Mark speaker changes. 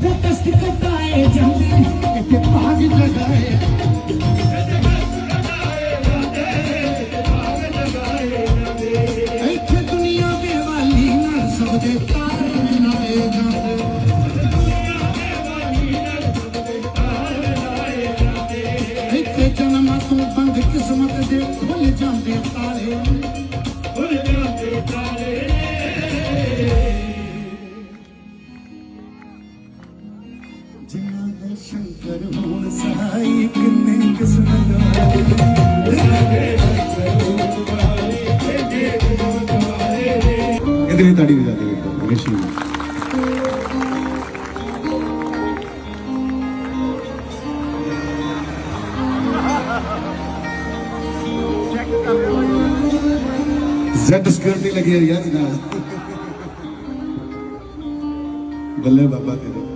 Speaker 1: दस्त कटाए जाते इत्थे भाग जगाए इत्थे दुनिया बेवाली नाल सब दे तारे लाए जाते इत्थे जन्म तू बंद किस्मत दे खुल जाते तारे शंकर होन सहाई किन्ने किस्मत इतनी ताड़ी बजा दे बेटा जेड सिक्योरिटी लगी है यार बल्ले बाबा तेरे